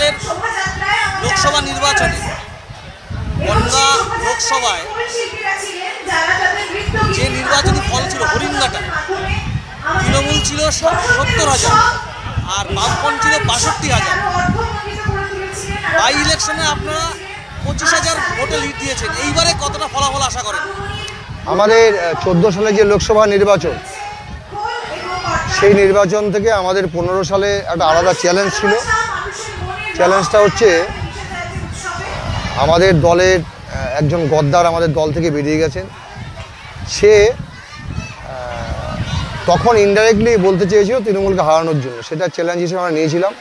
এবারের লোকসভা নির্বাচনে বনগাঁ লোকসভায় যে নির্বাচনী ফল ছিল হরিণঘাটা, তৃণমূল ছিল 70,000 আর বামপন্থী ছিল 62,000। বাই ইলেকশনে আপনারা 25,000 ভোটে লিড দিয়েছেন। এইবারে কতটা ফলাফল আশা করেন? আমাদের 14 সালে যে লোকসভা নির্বাচন, সেই নির্বাচন থেকে আমাদের 15 সালে একটা আলাদা চ্যালেঞ্জ ছিল। চ্যালেঞ্জটা হচ্ছে আমাদের দলের একজন গদ্দার আমাদের দল থেকে বেরিয়ে গেছেন। সে তখন ইনডাইরেক্টলি বলতে চেয়েছিল তৃণমূলকে হারানোর জন্য। সেটা চ্যালেঞ্জ হিসেবে আমরা নিয়েছিলাম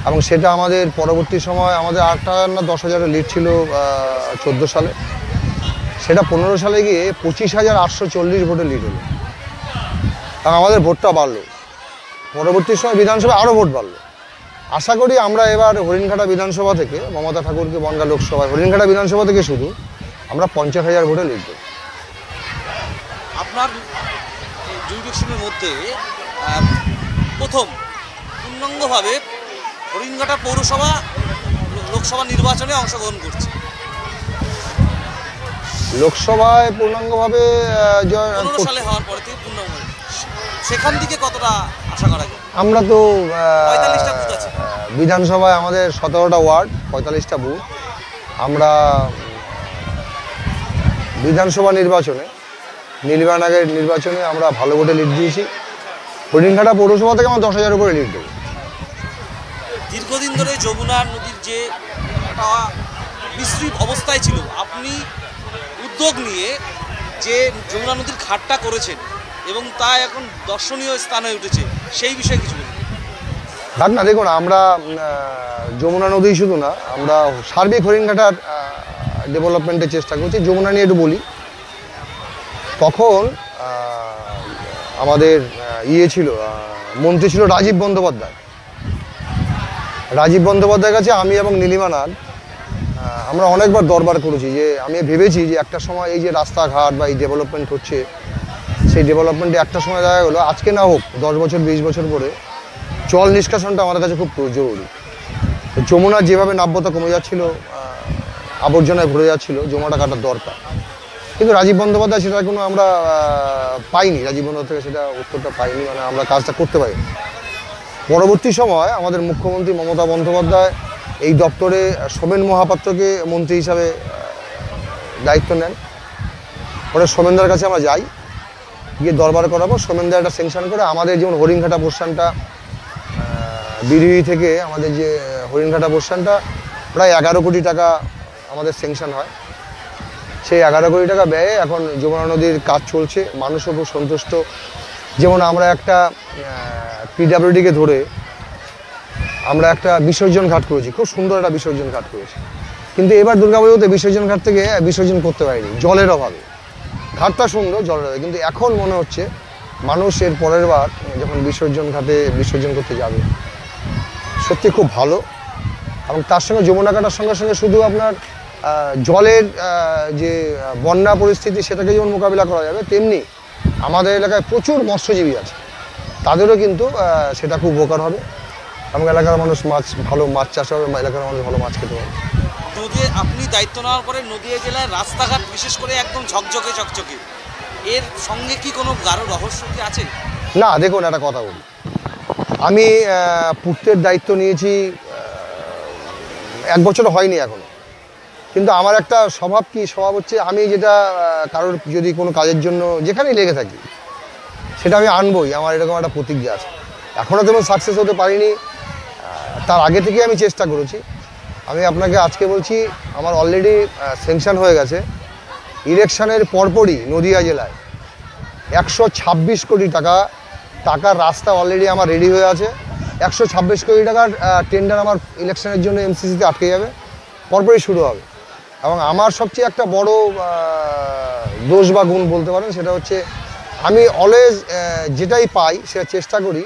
এবং সেটা আমাদের পরবর্তী সময় আমাদের 8,000 না 10,000 লিড ছিল 14 সালে। সেটা 15 সালে গিয়ে 25,840 ভোটে লিড হলো এবং আমাদের ভোটটা বাড়লো। পরবর্তী সময় বিধানসভা আরও ভোট বাড়লো। আশা করি আমরা এবার হরিণঘাটা বিধানসভা থেকে, মমতা ঠাকুরকে বনগাঁ লোকসভায় হরিণঘাটা বিধানসভা থেকে শুধু আমরা 50,000 ভোটে লিড দেব। আপনার জুরিডিকশনের মধ্যে প্রথম পূর্ণাঙ্গভাবে হরিণঘাটা পৌরসভা লোকসভা নির্বাচনে অংশগ্রহণ করছে। লোকসভায় পূর্ণাঙ্গভাবে 15 সালে হওয়ার পরে থেকে পূর্ণাঙ্গভাবে, সেখান থেকে কতটা আশা করা যায়? আমরা তো 45টা বুথ আছে বিধানসভায়, আমাদের 17টা ওয়ার্ড, 45টা বুথ। আমরা বিধানসভা নির্বাচনে, নীলবানাগের নির্বাচনে আমরা ভালো ভোটে লিড দিয়েছি। হরিণঘাটা পৌরসভা থেকে আমরা 10,000 উপরে লিড দেবো। দীর্ঘদিন ধরে যমুনা নদীর যে একটা বিশ্রী অবস্থায় ছিল, আপনি উদ্যোগ নিয়ে যে যমুনা নদীর ঘাটটা করেছেন এবং তা এখন দর্শনীয় স্থান হয়ে উঠেছে, সেই বিষয়ে কিছু বলুন। দেখ না, দেখুন, আমরা যমুনা নদী শুধু না, আমরা সার্বিক হরিণঘাটার ডেভেলপমেন্টের চেষ্টা করছি। যমুনা নিয়ে একটু বলি। তখন আমাদের ছিল মন্ত্রী ছিল রাজীব বন্দ্যোপাধ্যায়। রাজীব বন্দ্যোপাধ্যায়ের কাছে আমি এবং নীলিমা নাগ আমরা অনেকবার দরবার করেছি যে আমি ভেবেছি যে একটা সময় এই যে রাস্তাঘাট বা এই ডেভেলপমেন্ট হচ্ছে, সেই ডেভেলপমেন্টে একটা সময় দেখা গেলো আজকে না হোক 10 বছর 20 বছর পরে জল নিষ্কাশনটা আমাদের কাছে খুব জরুরি। তো যমুনার যেভাবে নাব্যতা কমে যাচ্ছিল, আবর্জনায় ভরে যাচ্ছিল, যমুনাটা কাটার দরকার। কিন্তু রাজীব বন্দ্যোপাধ্যায় সেটা কোনো আমরা পাইনি, রাজীব বন্দ্যোপাধ্যায় থেকে সেটা উত্তরটা পাইনি, মানে আমরা কাজটা করতে পারিনি। পরবর্তী সময় আমাদের মুখ্যমন্ত্রী মমতা বন্দ্যোপাধ্যায় এই দপ্তরে সোমেন মহাপাত্রকে মন্ত্রী হিসাবে দায়িত্ব নেন। পরে সোমেনদার কাছে আমরা যাই, গিয়ে দরবার করাবো। সোমেনদা একটা স্যাংশন করে আমাদের যেমন হরিণঘাটা পোর্শনটা, বিরিহি থেকে আমাদের যে হরিণঘাটা পোর্শনটা প্রায় 11 কোটি টাকা আমাদের স্যাংশন হয়। সেই 11 কোটি টাকা ব্যয়ে এখন যমুনা নদীর কাজ চলছে, মানুষও খুব সন্তুষ্ট। যেমন আমরা একটা পিডাব্লিউডিকে ধরে আমরা একটা বিসর্জন ঘাট করেছি, খুব সুন্দর একটা বিসর্জন ঘাট করেছি। কিন্তু এবার দুর্গাপুজোতে বিসর্জন ঘাট থেকে বিসর্জন করতে পারিনি জলের অভাবে। ঘাটটা সুন্দর, জলের অভাবে। কিন্তু এখন মনে হচ্ছে মানুষ এর পরের বার যখন বিসর্জন ঘাটে বিসর্জন করতে যাবে, সত্যি খুব ভালো। এবং তার সঙ্গে যমুনা কাটার সঙ্গে সঙ্গে শুধু আপনার জলের যে বন্যা পরিস্থিতি, সেটাকে যেমন মোকাবিলা করা যাবে, তেমনি আমাদের এলাকায় প্রচুর মৎস্যজীবী আছে, তাদেরও কিন্তু সেটা খুব উপকার হবে। এবং এলাকার মানুষ ভালো মাছ চাষ হবে, এলাকার মানুষ ভালো মাছ খেতে পারবে। নদী আপনি দায়িত্ব নেওয়ার পরে নদীয়া জেলায় রাস্তাঘাট বিশেষ করে একদম ঝকঝকে চকচকে, এর সঙ্গে কি কোনো গাঢ় রহস্য কি আছে? না, দেখুন, একটা কথা বলি, আমি পূর্তের দায়িত্ব নিয়েছি 1 বছর হয়নি এখনো। কিন্তু আমার একটা স্বভাব হচ্ছে, আমি যেটা কারোর যদি কোনো কাজের জন্য যেখানেই লেগে থাকি, সেটা আমি আনবই। আমার এরকম একটা প্রতিজ্ঞা আছে। এখনও তেমন সাকসেস হতে পারিনি, তার আগে থেকে আমি চেষ্টা করেছি। আমি আপনাকে আজকে বলছি, আমার অলরেডি স্যাংশন হয়ে গেছে ইলেকশনের পরপরই নদিয়া জেলায় 126 কোটি টাকার রাস্তা অলরেডি আমার রেডি হয়ে আছে। 126 কোটি টাকার টেন্ডার আমার ইলেকশনের জন্য এমসিসিতে আটকে যাবে, পরপরই শুরু হবে। এবং আমার সবচেয়ে একটা বড় দোষ বা গুণ বলতে পারেন, সেটা হচ্ছে আমি অলওয়েজ যেটাই পাই সেটা চেষ্টা করি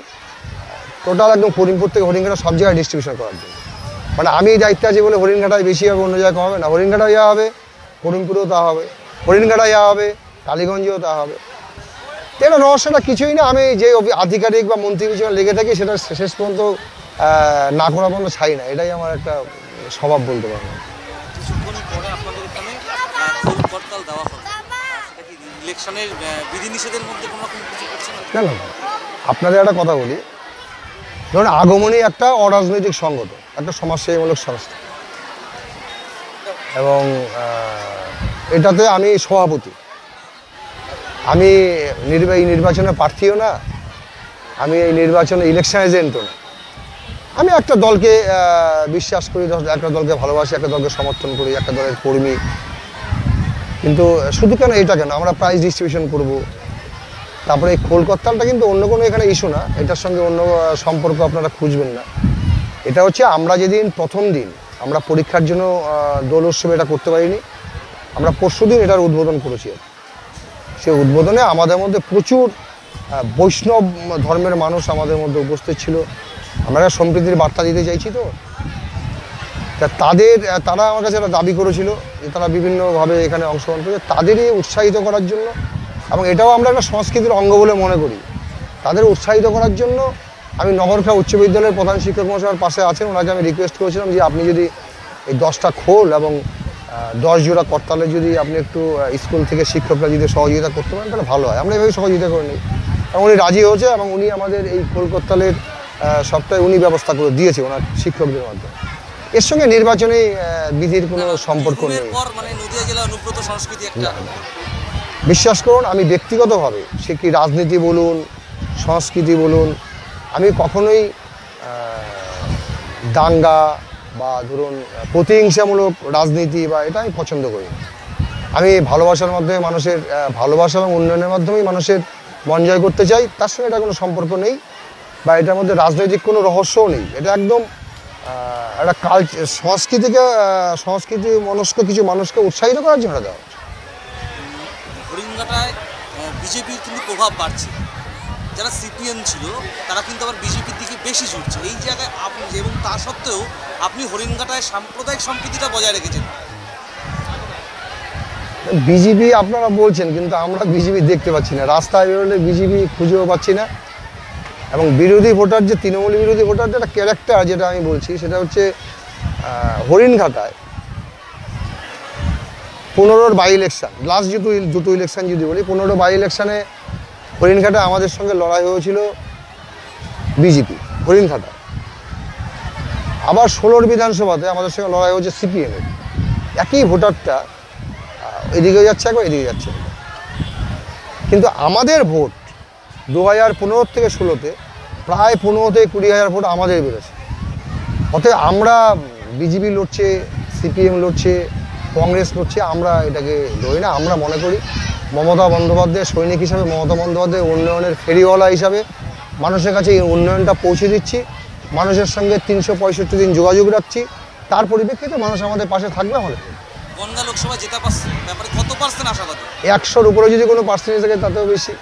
টোটাল একদম করিমপুর থেকে হরিণঘাটা সব জায়গায় ডিস্ট্রিবিউশন করার জন্য। মানে আমি দায়িত্বে আছি বলে হরিণঘাটায় বেশি হবে, অন্য জায়গায় কম হবে না। হরিণঘাটায় যা হবে করিমপুরেও তা হবে, হরিণঘাটায় যা হবে কালীগঞ্জেও তা হবে। এটা রহস্যটা কিছুই না। আমি যে আধিকারিক বা মন্ত্রী পিছনে লেগে থাকি, সেটা শেষ পর্যন্ত না করা পর্যন্ত ছাই না, এটাই আমার একটা স্বভাব বলতে পারেন। কিছুক্ষণ পরে আপনাদের এখানে খোল করতাল দেওয়া হবে, সেটা কি ইলেকশনের বিধিনিষেধের মধ্যে কোনো রকম কিছু করছে না? না না না। আপনাদের একটা কথা বলি, ধরুন আগমনী একটা অরাজনৈতিক সংগঠন, একটা সমাজসেবামূলক সংস্থা, এবং এটাতে আমি সভাপতি। আমি এই নির্বাচনে প্রার্থীও না, আমি এই নির্বাচনে ইলেকশন এজেন্টও না। আমি একটা দলকে বিশ্বাস করি, একটা দলকে ভালোবাসি, একটা দলকে সমর্থন করি, একটা দলের কর্মী। কিন্তু শুধু কেন এটা কেন, আমরা প্রাইজ ডিস্ট্রিবিউশন করব। তারপরে এই কলকাতাটা কিন্তু অন্য কোনো এখানে ইস্যু না, এটার সঙ্গে অন্য সম্পর্ক আপনারা খুঁজবেন না। এটা হচ্ছে আমরা যেদিন প্রথম দিন আমরা পরীক্ষার জন্য দোল উৎসবে এটা করতে পারিনি, আমরা পরশুদিন এটার উদ্বোধন করেছি। সেই উদ্বোধনে আমাদের মধ্যে প্রচুর বৈষ্ণব ধর্মের মানুষ আমাদের মধ্যে উপস্থিত ছিল। আমরা একটা সম্প্রীতির বার্তা দিতে চাইছি, তো তারা আমার কাছে একটা দাবি করেছিল যে তারা বিভিন্নভাবে এখানে অংশগ্রহণ করে, তাদেরই উৎসাহিত করার জন্য, এবং এটাও আমরা একটা সংস্কৃতির অঙ্গ বলে মনে করি, তাদের উৎসাহিত করার জন্য আমি নগরখা উচ্চ বিদ্যালয়ের প্রধান শিক্ষক মহাশয়ের পাশে আছেন, ওনাকে আমি রিকোয়েস্ট করেছিলাম যে আপনি যদি এই 10টা খোল এবং 10 জোড়া করতালে যদি আপনি একটু স্কুল থেকে শিক্ষকরা যদি সহযোগিতা করতে পারেন তাহলে ভালো হয়। আমরা এভাবে সহযোগিতা করে নিই, এবং উনি রাজি হয়েছে, এবং উনি আমাদের এই খোল করতালের সবটাই উনি ব্যবস্থা করে দিয়েছে ওনার শিক্ষকদের মাধ্যমে। এর সঙ্গে নির্বাচনী বিধির কোনো সম্পর্ক নেই। মানে নদিয়া জেলা অনুব্রত সংস্কৃতি একটা, বিশ্বাস করুন আমি ব্যক্তিগতভাবে, সে কি রাজনীতি বলুন সংস্কৃতি বলুন, আমি কখনোই দাঙ্গা বা ধরুন প্রতিহিংসামূলক রাজনীতি বা এটা আমি পছন্দ করি। আমি ভালোবাসার মাধ্যমে মানুষের ভালোবাসা এবং উন্নয়নের মাধ্যমেই মানুষের মন জয় করতে চাই, তার সঙ্গে এটা কোনো সম্পর্ক নেই, বা এটার মধ্যে রাজনৈতিক কোনো রহস্যও নেই। এটা একদম একটা সংস্কৃতি মনস্ক কিছু মানুষকে উৎসাহিত করার জন্য দেওয়া হচ্ছে। হরিণঘাটায় বিজেপির কিন্তু প্রভাব বাড়ছে, যারা সিপিএম ছিল তারা কিন্তু আবার বিজেপির দিকে বেশি ঝুঁকছে। এই জায়গায় আপনি, এবং তা সত্ত্বেও আপনি হরিণঘাটায় সাম্প্রদায়িক সম্প্রীতিটা বজায় রেখেছেন। বিজেপি আপনারা বলছেন, কিন্তু আমরা বিজেপি দেখতে পাচ্ছি না, রাস্তায় বেরোলে বিজেপি খুঁজেও পাচ্ছি না। এবং বিরোধী ভোটার যে তৃণমূল বিরোধী ভোটার যেটা ক্যারেক্টার, যেটা আমি বলছি সেটা হচ্ছে হরিণঘাটায় 15 বাই ইলেকশন, লাস্ট দুটো ইলেকশন যদি বলি, 15 বাই ইলেকশানে হরিণঘাটায় আমাদের সঙ্গে লড়াই হয়েছিল বিজেপি হরিণঘাটায়। আবার 16 বিধানসভাতে আমাদের সঙ্গে লড়াই হয়েছে সিপিএমের। একই ভোটারটা এদিকে যাচ্ছে একবার, এদিকে যাচ্ছে। কিন্তু আমাদের ভোট 2015 থেকে 16-তে প্রায় 15 থেকে 20,000 ভোট আমাদের বেরোছে। অতএব আমরা, বিজেপি লড়ছে, সিপিএম লড়ছে, কংগ্রেস লড়ছে, আমরা এটাকে লড়ি না। আমরা মনে করি মমতা বন্দ্যোপাধ্যায় সৈনিক হিসাবে, মমতা বন্দ্যোপাধ্যায় উন্নয়নের ফেরিওয়ালা হিসাবে মানুষের কাছে এই উন্নয়নটা পৌঁছে দিচ্ছি, মানুষের সঙ্গে 365 দিন যোগাযোগ রাখছি, তার পরিপ্রেক্ষিতে মানুষ আমাদের পাশে থাকবে। আমাদের বনগাঁ লোকসভা জেতা ব্যাপারে কত % আশাবাদী? 100-র উপরে যদি কোনো পার্সেন্টেজ থাকে তাতেও বেশি।